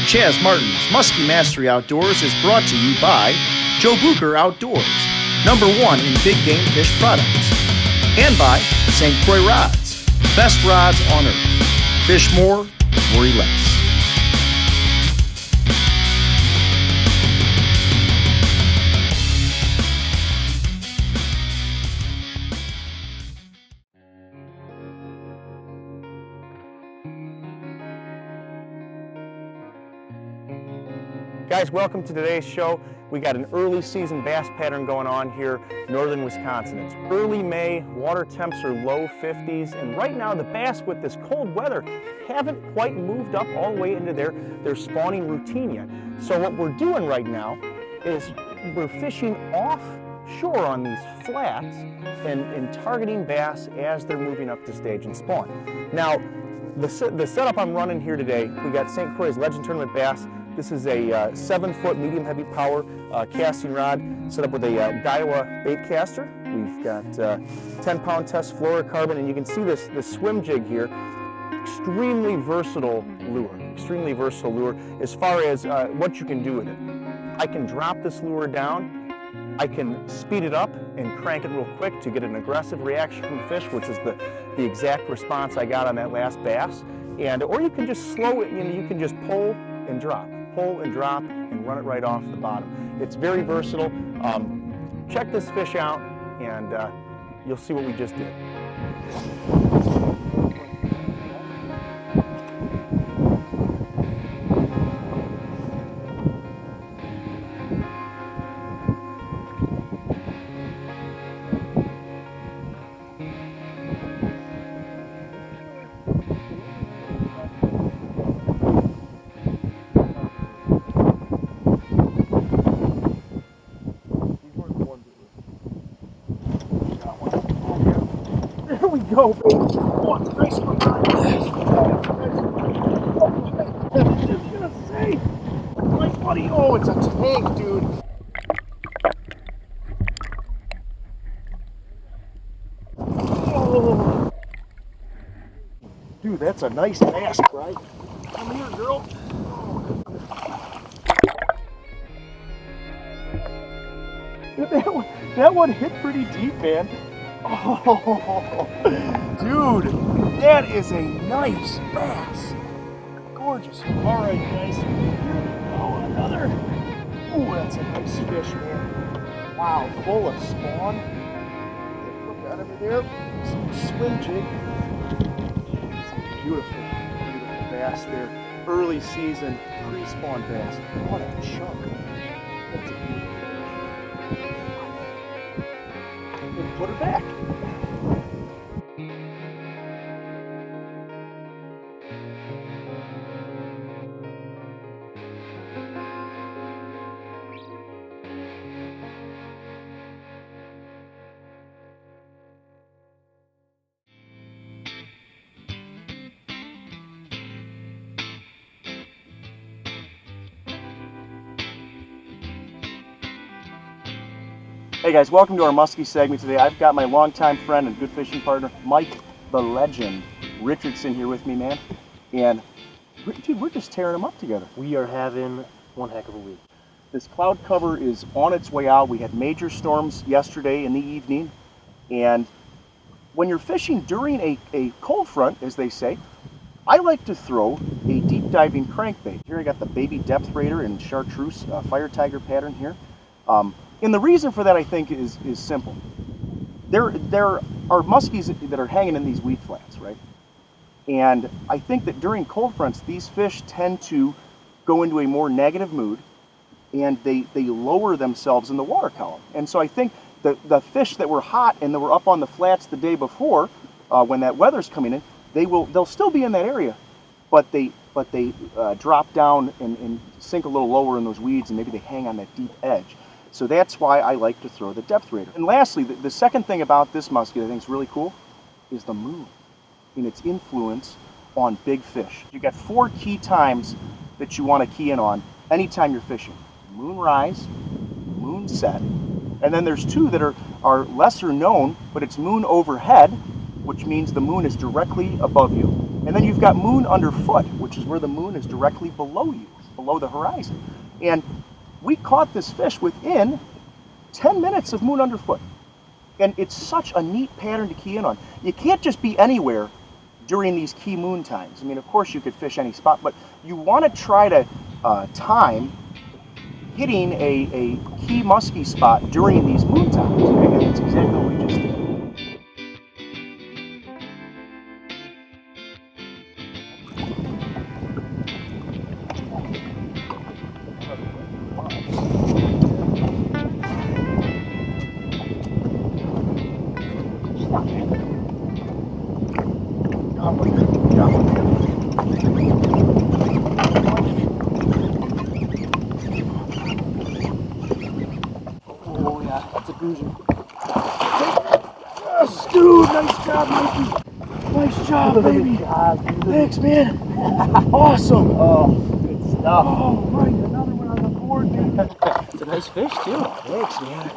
Chaz Martin's Musky Mastery Outdoors is brought to you by Joe Bucher Outdoors, #1 in big game fish products, and by St. Croix Rods, best rods on earth. Fish more, worry less. Guys, welcome to today's show. We got an early season bass pattern going on here in northern Wisconsin. It's early May, water temps are low 50s, and right now the bass with this cold weather haven't quite moved up all the way into their spawning routine yet. So what we're doing right now is we're fishing offshore on these flats and targeting bass as they're moving up to stage and spawn. Now, the setup I'm running here today, we got St. Croix Legend Tournament bass. This is a 7-foot medium heavy power casting rod set up with a Daiwa bait caster. We've got 10-pound test fluorocarbon, and you can see this swim jig here. Extremely versatile lure as far as what you can do with it. I can drop this lure down, I can speed it up and crank it real quick to get an aggressive reaction from the fish, which is the exact response I got on that last bass. Or you can just slow it, you can just pull and drop and run it right off the bottom. It's very versatile. Check this fish out and you'll see what we just did. Go, baby. Oh, nice one. I was just gonna say, my buddy. Oh, it's a tank, dude. Oh, dude, that's a nice bass, right? Come here, girl. That one hit pretty deep, man. Oh, dude, that is a nice bass. Gorgeous. All right, guys. Oh, another. Oh, that's a nice fish, man. Wow, full of spawn. Put that over there. Some swim jig. Some beautiful bass there. Early season pre-spawn bass. What a chunk. That's a beautiful fish. And put her back. Hey guys, welcome to our Muskie segment today. I've got my longtime friend and good fishing partner, Mike the Legend Richardson, here with me, man. And dude, we're just tearing them up together. We are having one heck of a week. This cloud cover is on its way out. We had major storms yesterday in the evening. And when you're fishing during a cold front, as they say, I like to throw a deep diving crankbait. Here I got the baby DepthRaider in chartreuse fire tiger pattern here. And the reason for that, I think, is simple. There are muskies that are hanging in these weed flats, right? And I think that during cold fronts, these fish tend to go into a more negative mood, and they lower themselves in the water column. And so I think the fish that were hot and that were up on the flats the day before, when that weather's coming in, they'll still be in that area, but they drop down and sink a little lower in those weeds, and maybe they hang on that deep edge. So that's why I like to throw the DepthRaider. And lastly, the second thing about this muskie I think is really cool is the moon and its influence on big fish. You got 4 key times that you want to key in on anytime you're fishing. Moon rise, moon set, and then there's 2 that are lesser known, but it's moon overhead, which means the moon is directly above you. And then you've got moon underfoot, which is where the moon is directly below you. below the horizon. And we caught this fish within 10 minutes of moon underfoot. And it's such a neat pattern to key in on. You can't just be anywhere during these key moon times. I mean, of course you could fish any spot, but you want to try to time hitting a key musky spot during these moon times. Okay? And that's exactly what we just did. Oh yeah, that's a bougie. Yes, dude, nice job, Mikey. Nice job, baby. Thanks, man. Awesome. Oh, good stuff. Oh, right, another one on the board, baby. It's a nice fish too. Thanks, man.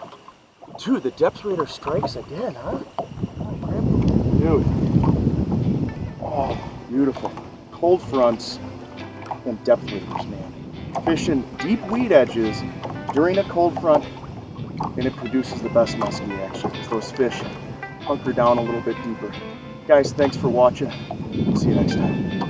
Dude, the depth raider strikes again, huh? Dude. Oh, beautiful. Cold fronts and depth raiders, man. Fishing deep weed edges during a cold front, and it produces the best musky action. It's those fish hunker down a little bit deeper. Guys, thanks for watching. See you next time.